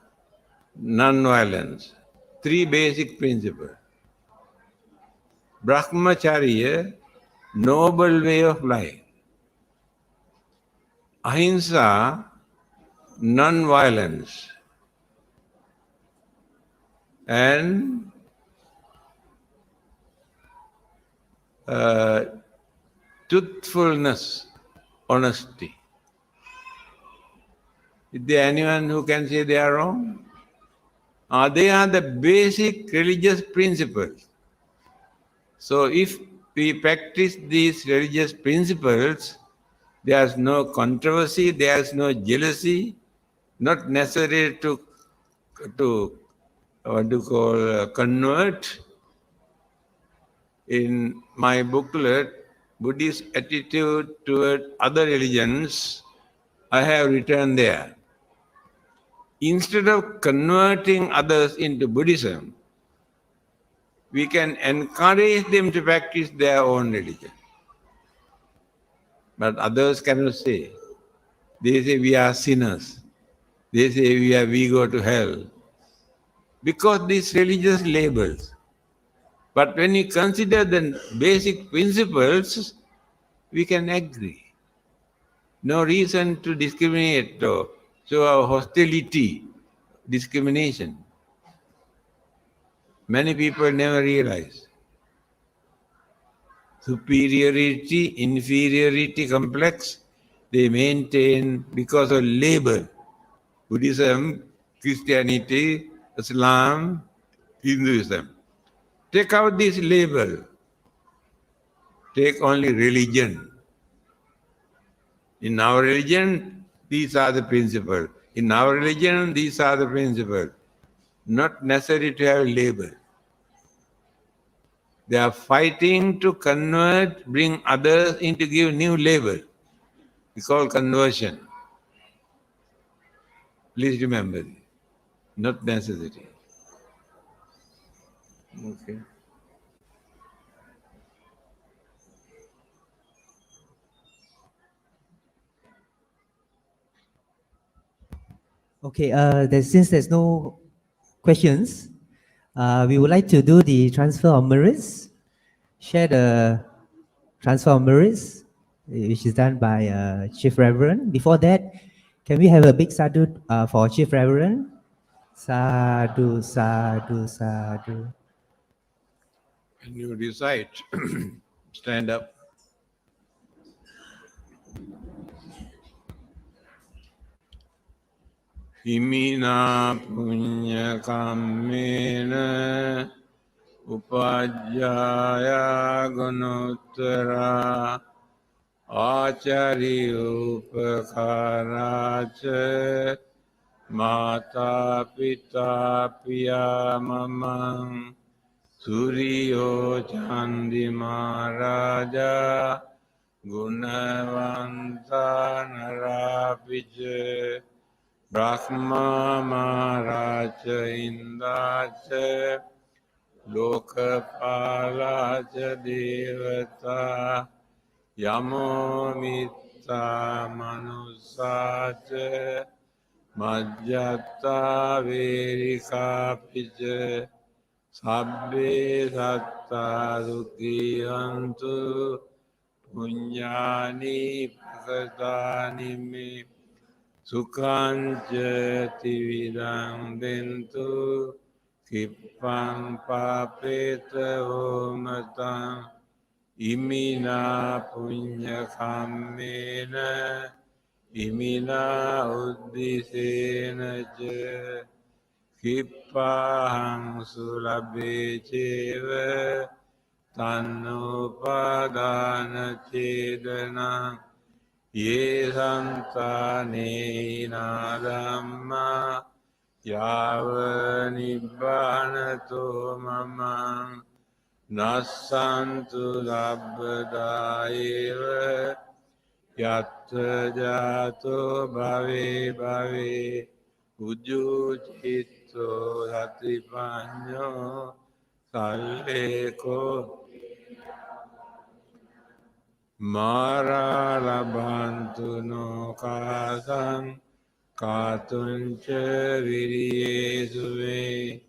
non-violence. 3 basic principles. Brahmacharya, noble way of life. Ahimsa, non-violence. And truthfulness, honesty. Is there anyone who can say they are wrong? They are the basic religious principles. So if we practice these religious principles, there is no controversy, there is no jealousy, not necessary to what do you call convert. In my booklet, Buddhist attitude toward other religions, I have written there. Instead of converting others into Buddhism, we can encourage them to practice their own religion. But others cannot say. They say we are sinners. They say we go to hell. Because these religious labels. But when you consider the basic principles, we can agree. No reason to discriminate or show our hostility, discrimination. Many people never realize. Superiority, inferiority complex, they maintain because of label. Buddhism, Christianity, Islam, Hinduism. Take out this label. Take only religion. In our religion, these are the principles. In our religion, these are the principles. Not necessary to have a label. They are fighting to convert, bring others into give new label. It's called conversion. Please remember, not necessary. Okay. Okay, since there's no questions, we would like to do the transfer of merits, share the transfer of merits, which is done by Chief Reverend. Before that, can we have a big sadhu for Chief Reverend? Sadhu, sadhu, sadhu. When you recite, stand up. Imina punya kammena upajjaya gunottara acari upakaraca mata pita piya mamang Suriyo Chandi Maharaja Gunavanta Narapicha Brahma Maharaja Indacha Lokapalacha Devata Yamo Mitta Manusacha Majjata Verikapicha Sabbe satta sukhiyantu punyani prakatani me sukhanca tividang bentu kippang papeta homatang imina punya kammena imina uddisena ca Kippahang sulabe ceva tannupadana cedana ye santane inadamma yava nibbanato mamang nassantu labbadaeva yatta jato bhave bhave ujjujit So Satipanyo Saleko Mara Labantu no Kasang Katuncha Viriye Suve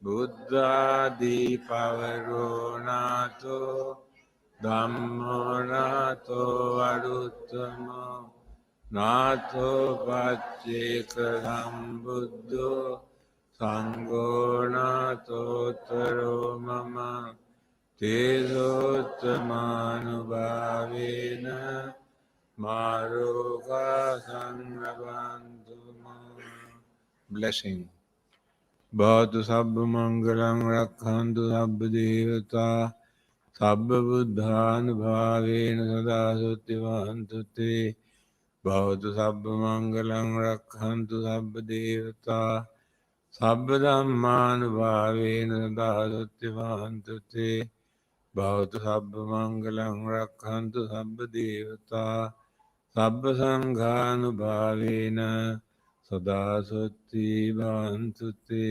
Buddha Dipavaro Nato Dhammo Nato Varuttamo Nato Pachekadam Buddho Sangho Nato Taro Mama Tezottamanubhavena Maroka Sangrabantu. Blessing. Bhavatu Sabba Mangalam Rakhantu Sabba Devata Sabba Buddhanubhavena Sada Suttivantu Te Bhavatu sabba mangalam rakhantu sabba devata sabba dhammanubhavena dadatti te. Bhavatu sabba mangalam rakhantu sabba devata sabba sanghanubhavena sada satti bhantu te.